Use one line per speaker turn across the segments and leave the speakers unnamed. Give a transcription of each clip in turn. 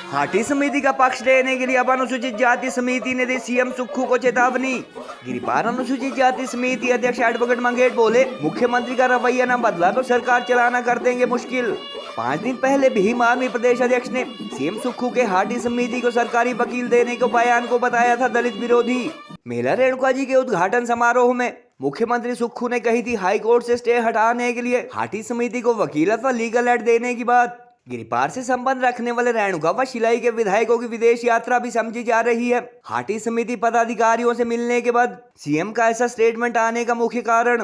हाटी समिति का पक्ष लेने के लिए अब अनुसूचित जाति समिति ने दी सीएम सुक्खू को चेतावनी। गिरिपार अनुसूचित जाति समिति अध्यक्ष एडवोकेट मंगेट बोले, मुख्यमंत्री का रवैया न बदला तो सरकार चलाना कर देंगे मुश्किल। 5 दिन पहले भीम आर्मी प्रदेश अध्यक्ष ने सीएम सुक्खू के हाटी समिति को सरकारी वकील देने के बयान को बताया था दलित विरोधी। मेला रेणुका जी के उद्घाटन समारोह में मुख्यमंत्री सुक्खू ने कही थी हाई कोर्ट से स्टे हटाने के लिए हाटी समिति को वकील अथवा लीगल एड देने की बात। गिरिपार से संबंध रखने वाले रेणुका व शिलाई के विधायकों की विदेश यात्रा भी समझी जा रही है। हाटी समिति पदाधिकारियों से मिलने के बाद सीएम का ऐसा स्टेटमेंट आने का मुख्य कारण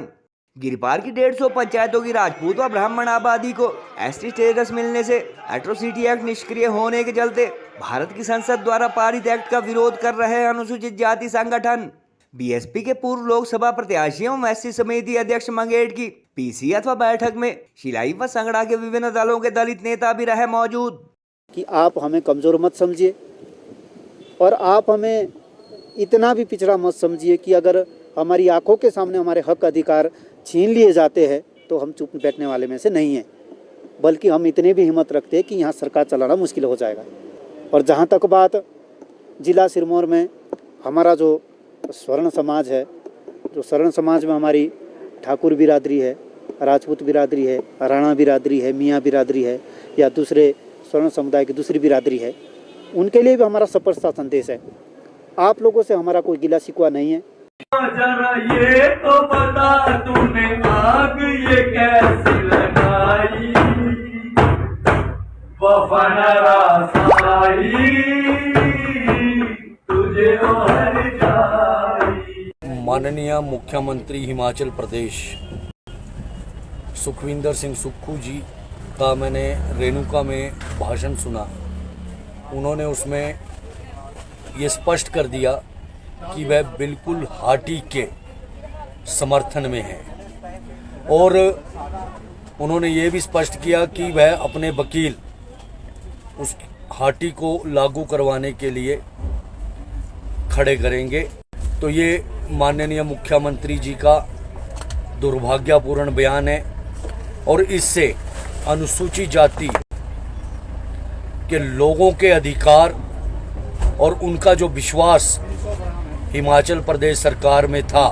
गिरिपार की 150 पंचायतों की राजपूत व ब्राह्मण आबादी को एसटी स्टेटस मिलने से एट्रोसिटी एक्ट निष्क्रिय होने के चलते भारत की संसद द्वारा पारित एक्ट का विरोध कर रहे अनुसूचित जाति संगठन। बीएसपी के पूर्व लोकसभा प्रत्याशी एवं एससी समिति अध्यक्ष मंगेट की पीसी अथवा बैठक में शिलाई व संगड़ा के विभिन्न दलों के दलित नेता भी रहे मौजूद।
कि आप हमें कमजोर मत समझिए और आप हमें इतना भी पिछड़ा मत समझिए कि अगर हमारी आंखों के सामने हमारे हक अधिकार छीन लिए जाते हैं तो हम चुप बैठने वाले में से नहीं हैं, बल्कि हम इतने भी हिम्मत रखते हैं कि यहाँ सरकार चलाना मुश्किल हो जाएगा। और जहाँ तक बात जिला सिरमौर में हमारा जो स्वर्ण समाज है, जो स्वर्ण समाज में हमारी ठाकुर बिरादरी है, राजपूत बिरादरी है, राणा बिरादरी है, मियाँ बिरादरी है या दूसरे स्वर्ण समुदाय की दूसरी बिरादरी है, उनके लिए भी हमारा स्पष्ट संदेश है। आप लोगों से हमारा कोई गिला शिकवा नहीं है।
जरा ये तो बता तूने आग ये कैसी लगाई, वफा न रासाई तुझे हर जाई।
माननीय मुख्यमंत्री हिमाचल प्रदेश सुखविंदर सिंह सुक्खू जी का मैंने रेणुका में भाषण सुना। उन्होंने उसमें ये स्पष्ट कर दिया कि वह बिल्कुल हाटी के समर्थन में है और उन्होंने ये भी स्पष्ट किया कि वह अपने वकील उस हाटी को लागू करवाने के लिए खड़े करेंगे। तो ये माननीय मुख्यमंत्री जी का दुर्भाग्यपूर्ण बयान है और इससे अनुसूचित जाति के लोगों के अधिकार और उनका जो विश्वास हिमाचल प्रदेश सरकार में था,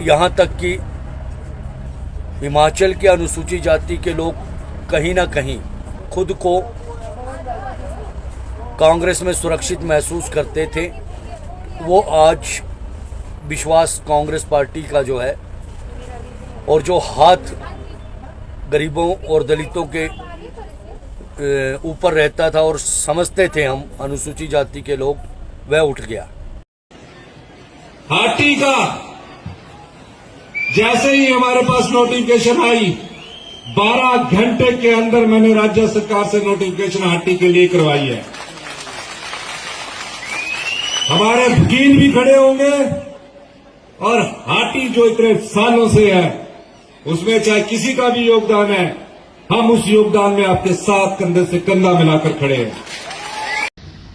यहाँ तक कि हिमाचल के अनुसूचित जाति के लोग कहीं ना कहीं खुद को कांग्रेस में सुरक्षित महसूस करते थे, वो आज विश्वास कांग्रेस पार्टी का जो है और जो हाथ गरीबों और दलितों के ऊपर रहता था और समझते थे हम अनुसूचित जाति के लोग, वह उठ गया।
हाटी का जैसे ही हमारे पास नोटिफिकेशन आई, 12 घंटे के अंदर मैंने राज्य सरकार से नोटिफिकेशन हाटी के लिए करवाई है। हमारे वकील भी खड़े होंगे और हाटी जो इतने सालों से है उसमें चाहे किसी का भी योगदान है, हम उस योगदान में आपके साथ कंधे से कंधा मिलाकर खड़े हैं।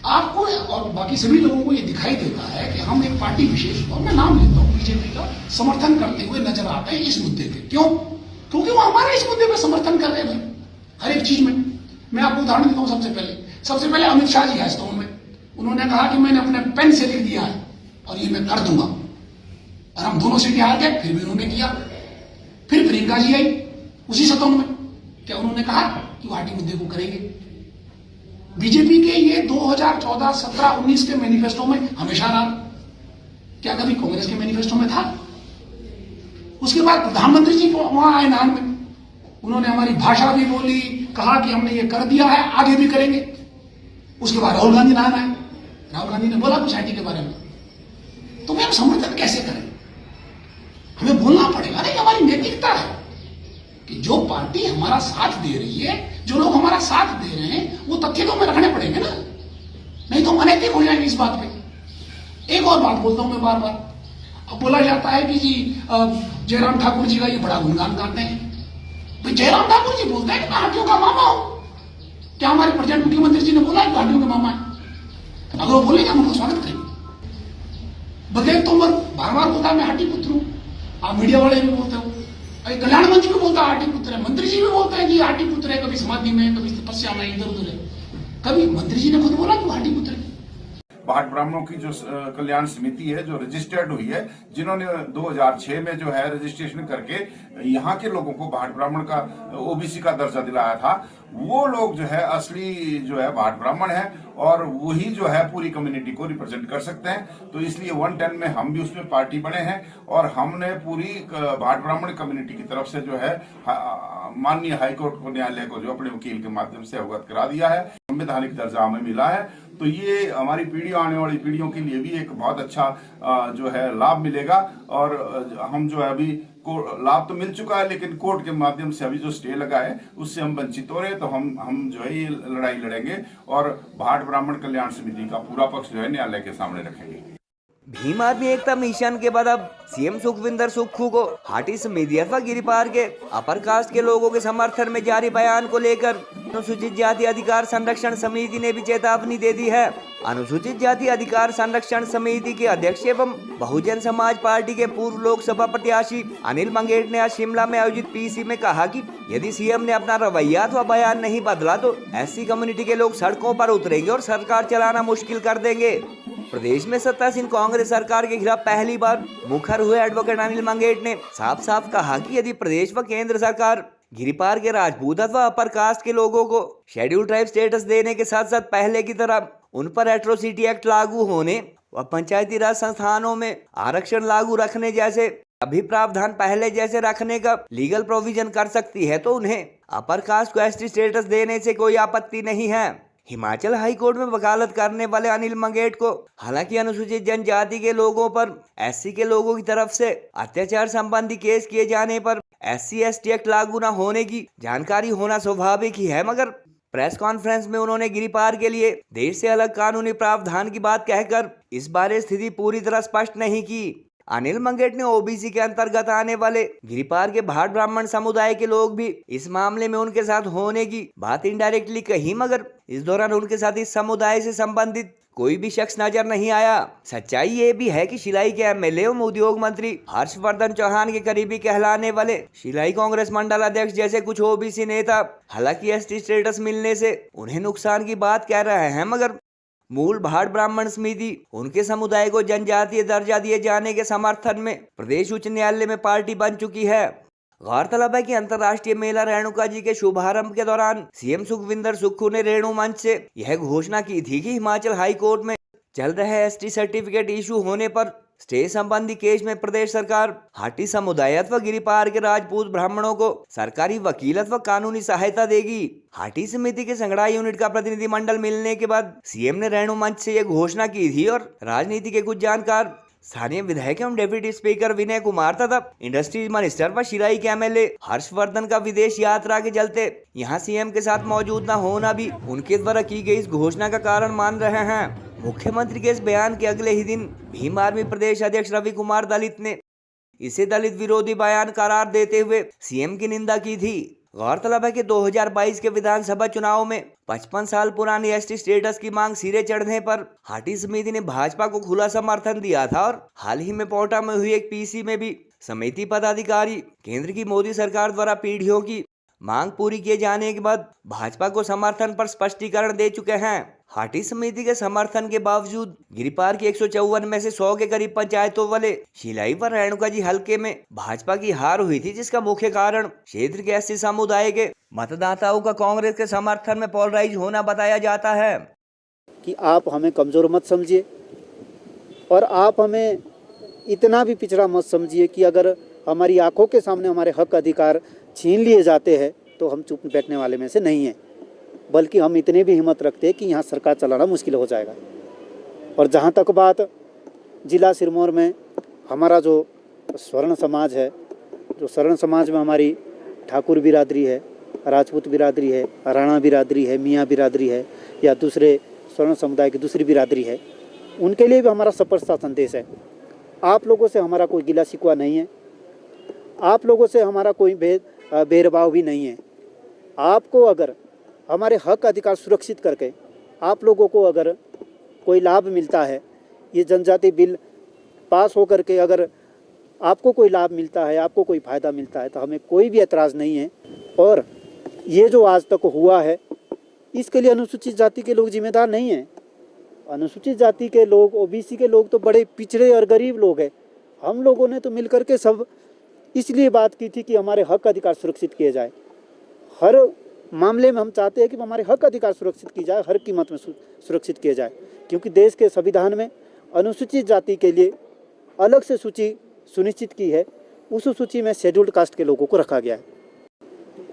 आपको और बाकी सभी लोगों को ये दिखाई देता है कि हम एक पार्टी विशेष, और मैं नाम लेता हूं, बीजेपी का समर्थन करते हुए नजर आते हैं इस मुद्दे पे। क्यों? क्योंकि वो हमारे इस मुद्दे पे समर्थन कर रहे हैं हर एक चीज में। मैं आपको उदाहरण देता हूं। सबसे पहले अमित शाह जी है स्टोन में, उन्होंने कहा कि मैंने अपने पेन से लिख दिया है और ये मैं कर दूंगा, और हम दोनों सीटें हार गए, फिर भी उन्होंने किया। फिर प्रियंका जी आई उसी सदन में, क्या उन्होंने कहा कि वो हाटी मुद्दे को करेंगे। बीजेपी के ये 2014, 17, 19 के मैनिफेस्टो में हमेशा रहा। क्या कभी कांग्रेस के मैनिफेस्टो में था? उसके बाद प्रधानमंत्री जी वहां आए नान में, उन्होंने हमारी भाषा भी बोली, कहा कि हमने ये कर दिया है, आगे भी करेंगे। उसके बाद राहुल गांधी नान आए, राहुल गांधी ने बोला कुछ हाटी के बारे में, तो हम समर्थन कैसे करें? हमें बोलना पड़ेगा ना, हमारी नैतिकता है कि जो पार्टी हमारा साथ दे रही है, जो लोग हमारा साथ दे रहे हैं, वो तथ्य तो हमें रखने पड़ेंगे ना, नहीं तो हम अनैतिक हो जाएंगे इस बात पे। एक और बात बोलता हूं मैं बार बार, अब बोला जाता है कि जी जयराम ठाकुर जी का ये बड़ा गुणगान गाते हैं। भाई जयराम ठाकुर जी बोलते हैं कि मैं हाटियों का मामा हूं। क्या हमारे प्रेजेंट मुख्यमंत्री जी ने बोला है हाटियों के मामा है? अगर वो बोलेंगे हम उनका स्वागत करेंगे। बघेल तोमर बार बार बोलता है मैं हाटी पुत्र हूं, आप मीडिया वाले भी बोलते हो, कल्याण मंच भी बोलता है हाटी पुत्र है, मंत्री जी भी बोलते हैं कि हाटी पुत्र है, कभी समाधि में, कभी तपस्या में, इधर उधर है। कभी मंत्री जी ने खुद बोला कि वो हाटी पुत्र की।
भाट ब्राह्मणों की जो कल्याण समिति है जो रजिस्टर्ड हुई है, जिन्होंने 2006 में जो है रजिस्ट्रेशन करके यहाँ के लोगों को भाट ब्राह्मण का ओबीसी का दर्जा दिलाया था, वो लोग जो है असली जो है भाट ब्राह्मण है और वही जो है पूरी कम्युनिटी को रिप्रेजेंट कर सकते हैं। तो इसलिए 110 में हम भी उसमें पार्टी बने हैं और हमने पूरी भाट ब्राह्मण कम्युनिटी की तरफ से जो है माननीय हाईकोर्ट को, न्यायालय को जो अपने वकील के माध्यम से अवगत करा दिया है, संवैधानिक दर्जा हमें मिला है। तो ये हमारी पीढ़ी, आने वाली पीढ़ियों के लिए भी एक बहुत अच्छा जो है लाभ मिलेगा। और हम जो है अभी लाभ तो मिल चुका है, लेकिन कोर्ट के माध्यम से अभी जो स्टे लगा है उससे हम वंचित हो रहे हैं। तो हम जो है ये लड़ाई लड़ेंगे और भाट ब्राह्मण कल्याण समिति का पूरा पक्ष जो है न्यायालय के सामने रखेंगे।
भीम आर्मी एकता मिशन के बाद अब सीएम सुखविंदर सुक्खू को हाटी समिति अथवा गिरिपार के अपर कास्ट के लोगों के समर्थन में जारी बयान को लेकर अनुसूचित जाति अधिकार संरक्षण समिति ने भी चेतावनी दे दी है। अनुसूचित जाति अधिकार संरक्षण समिति के अध्यक्ष एवं बहुजन समाज पार्टी के पूर्व लोकसभा प्रत्याशी अनिल मंगेट ने आज शिमला में आयोजित पीसी में कहा कि यदि सीएम ने अपना रवैया अथवा बयान नहीं बदला तो एससी कम्युनिटी के लोग सड़कों पर उतरेंगे और सरकार चलाना मुश्किल कर देंगे। प्रदेश में सत्तासीन कांग्रेस सरकार के खिलाफ पहली बार मुखर हुए एडवोकेट अनिल मंगेट ने साफ साफ कहा कि यदि प्रदेश व केंद्र सरकार गिरिपार के राजपूत अथवा अपर कास्ट के लोगों को शेड्यूल ट्राइब स्टेटस देने के साथ साथ पहले की तरह उन पर एट्रोसिटी एक्ट लागू होने व पंचायती राज संस्थानों में आरक्षण लागू रखने जैसे अभी प्रावधान पहले जैसे रखने का लीगल प्रोविजन कर सकती है, तो उन्हें अपर कास्ट को एसटी स्टेटस देने से कोई आपत्ति नहीं है। हिमाचल हाई कोर्ट में वकालत करने वाले अनिल मंगेट को हालांकि अनुसूचित जनजाति के लोगों पर एससी के लोगों की तरफ से अत्याचार संबंधी केस किए जाने पर SC ST एक्ट लागू न होने की जानकारी होना स्वाभाविक ही है, मगर प्रेस कॉन्फ्रेंस में उन्होंने गिरिपार के लिए देश से अलग कानूनी प्रावधान की बात कहकर इस बारे स्थिति पूरी तरह स्पष्ट नहीं की। अनिल मंगेट ने ओबीसी के अंतर्गत आने वाले गिरिपार के भाट ब्राह्मण समुदाय के लोग भी इस मामले में उनके साथ होने की बात इनडायरेक्टली कही, मगर इस दौरान उनके साथ इस समुदाय से संबंधित कोई भी शख्स नजर नहीं आया। सच्चाई ये भी है कि शिलाई के एमएलए एवं उद्योग मंत्री हर्षवर्धन चौहान के करीबी कहलाने वाले शिलाई कांग्रेस मंडल अध्यक्ष जैसे कुछ ओबीसी नेता हालांकि एसटी स्टेटस मिलने से उन्हें नुकसान की बात कह रहे हैं, मगर मूल भाट ब्राह्मण समिति उनके समुदाय को जनजातीय दर्जा दिए जाने के समर्थन में प्रदेश उच्च न्यायालय में पार्टी बन चुकी है। गौरतलब है कि अंतर्राष्ट्रीय मेला रेणुका जी के शुभारंभ के दौरान सीएम सुखविंदर सुक्खू ने रेणु मंच से यह घोषणा की थी कि हिमाचल हाई कोर्ट में चल रहे एसटी सर्टिफिकेट इशू होने पर स्टे संबंधी केस में प्रदेश सरकार हाटी समुदाय अथवा गिरिपार के राजपूत ब्राह्मणों को सरकारी वकील अथवा कानूनी सहायता देगी। हाटी समिति के संगड़ा यूनिट का प्रतिनिधि मंडल मिलने के बाद सीएम ने रेणु मंच से यह घोषणा की थी और राजनीति के कुछ जानकार, स्थानीय विधायक एवं डेप्यूटी स्पीकर विनय कुमार तथा इंडस्ट्रीज मिनिस्टर व शिलाई के एमएलए हर्षवर्धन का विदेश यात्रा के चलते यहां सीएम के साथ मौजूद न होना भी उनके द्वारा की गई इस घोषणा का कारण मान रहे हैं। मुख्यमंत्री के इस बयान के अगले ही दिन भीम आर्मी प्रदेश अध्यक्ष रवि कुमार दलित ने इसे दलित विरोधी बयान करार देते हुए सीएम की निंदा की थी। गौरतलब है कि 2022 के विधानसभा चुनाव में 55 साल पुरानी एसटी स्टेटस की मांग सिरे चढ़ने पर हाटी समिति ने भाजपा को खुला समर्थन दिया था और हाल ही में पोटा में हुई एक पीसी में भी समिति पदाधिकारी केंद्र की मोदी सरकार द्वारा पीढ़ियों की मांग पूरी किए जाने के बाद भाजपा को समर्थन पर स्पष्टीकरण दे चुके हैं। हाटी समिति के समर्थन के बावजूद गिरिपार की 154 में से 100 के करीब पंचायतों वाले शिलाई व रेणुका जी हलके में भाजपा की हार हुई थी, जिसका मुख्य कारण क्षेत्र के एससी समुदाय के मतदाताओं का कांग्रेस के समर्थन में पोलराइज होना बताया जाता है।
कि आप हमें कमज़ोर मत समझिए और आप हमें इतना भी पिछड़ा मत समझिए कि अगर हमारी आंखों के सामने हमारे हक अधिकार छीन लिए जाते हैं तो हम चुप बैठने वाले में से नहीं हैं, बल्कि हम इतने भी हिम्मत रखते हैं कि यहाँ सरकार चलाना मुश्किल हो जाएगा। और जहाँ तक बात जिला सिरमौर में हमारा जो स्वर्ण समाज है, जो स्वर्ण समाज में हमारी ठाकुर बिरादरी है, राजपूत बिरादरी है, राणा बिरादरी है, मियाँ बिरादरी है या दूसरे स्वर्ण समुदाय की दूसरी बिरादरी है, उनके लिए भी हमारा स्पष्ट संदेश है। आप लोगों से हमारा कोई गिला शिकवा नहीं है, आप लोगों से हमारा कोई भेदभाव भी नहीं है। आपको अगर हमारे हक अधिकार सुरक्षित करके आप लोगों को अगर कोई लाभ मिलता है, ये जनजाति बिल पास हो करके अगर आपको कोई लाभ मिलता है, आपको कोई फ़ायदा मिलता है, तो हमें कोई भी एतराज़ नहीं है। और ये जो आज तक हुआ है इसके लिए अनुसूचित जाति के लोग जिम्मेदार नहीं हैं। अनुसूचित जाति के लोग, ओबीसी के लोग तो बड़े पिछड़े और गरीब लोग हैं। हम लोगों ने तो मिलकर के सब इसलिए बात की थी कि हमारे हक अधिकार सुरक्षित किए जाए। हर मामले में हम चाहते हैं कि हमारे हक अधिकार सुरक्षित की जाए, हर कीमत में सुरक्षित किए जाए, क्योंकि देश के संविधान में अनुसूचित जाति के लिए अलग से सूची सुनिश्चित की है। उस सूची में शेड्यूल्ड कास्ट के लोगों को रखा गया है।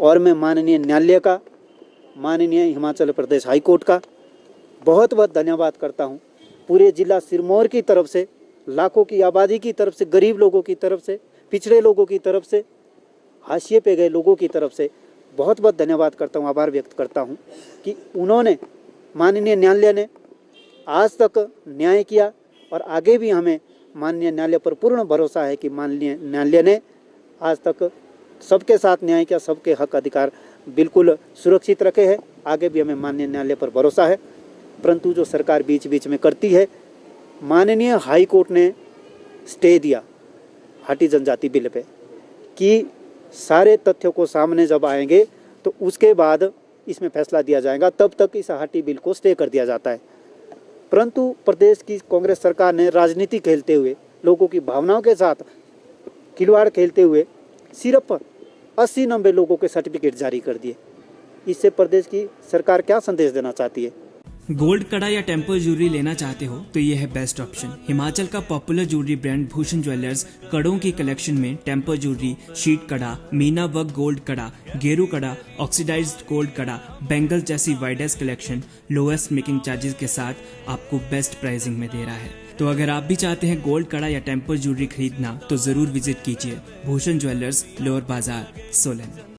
और मैं माननीय न्यायालय का, माननीय हिमाचल प्रदेश हाई कोर्ट का बहुत बहुत धन्यवाद करता हूँ। पूरे जिला सिरमौर की तरफ से, लाखों की आबादी की तरफ से, गरीब लोगों की तरफ से, पिछड़े लोगों की तरफ से, हाशिए पे गए लोगों की तरफ से बहुत बहुत धन्यवाद करता हूँ, आभार व्यक्त करता हूँ कि उन्होंने, माननीय न्यायालय ने आज तक न्याय किया और आगे भी हमें माननीय न्यायालय पर पूर्ण भरोसा है कि माननीय न्यायालय ने आज तक सबके साथ न्याय किया, सबके हक अधिकार बिल्कुल सुरक्षित रखे हैं। आगे भी हमें माननीय न्यायालय पर भरोसा है। परंतु जो सरकार बीच बीच में करती है, माननीय हाई कोर्ट ने स्टे दिया हाटी जनजाति बिल पे कि सारे तथ्यों को सामने जब आएंगे तो उसके बाद इसमें फैसला दिया जाएगा, तब तक इस हाटी बिल को स्टे कर दिया जाता है। परंतु प्रदेश की कांग्रेस सरकार ने राजनीति खेलते हुए, लोगों की भावनाओं के साथ खिलवाड़ खेलते हुए सिर्फ 80-90 लोगों के सर्टिफिकेट जारी कर दिए। इससे प्रदेश की सरकार क्या संदेश देना चाहती है?
गोल्ड कड़ा या टेम्पल ज्वेलरी लेना चाहते हो तो ये है बेस्ट ऑप्शन। हिमाचल का popular jewellery brand Bhushan jewellers कड़ों की कलेक्शन में टेम्पल ज्वेलरी, शीट कड़ा, मीना वर्क गोल्ड कड़ा, गेरू कड़ा, ऑक्सीडाइज्ड गोल्ड कड़ा, बैंगल्स जैसी widest collection lowest making charges के साथ आपको बेस्ट प्राइसिंग में दे रहा है। तो अगर आप भी चाहते हैं गोल्ड कड़ा या टेम्पल ज्वेलरी खरीदना तो जरूर विजिट कीजिए भूषण ज्वेलर्स, लोअर बाजार, सोलन।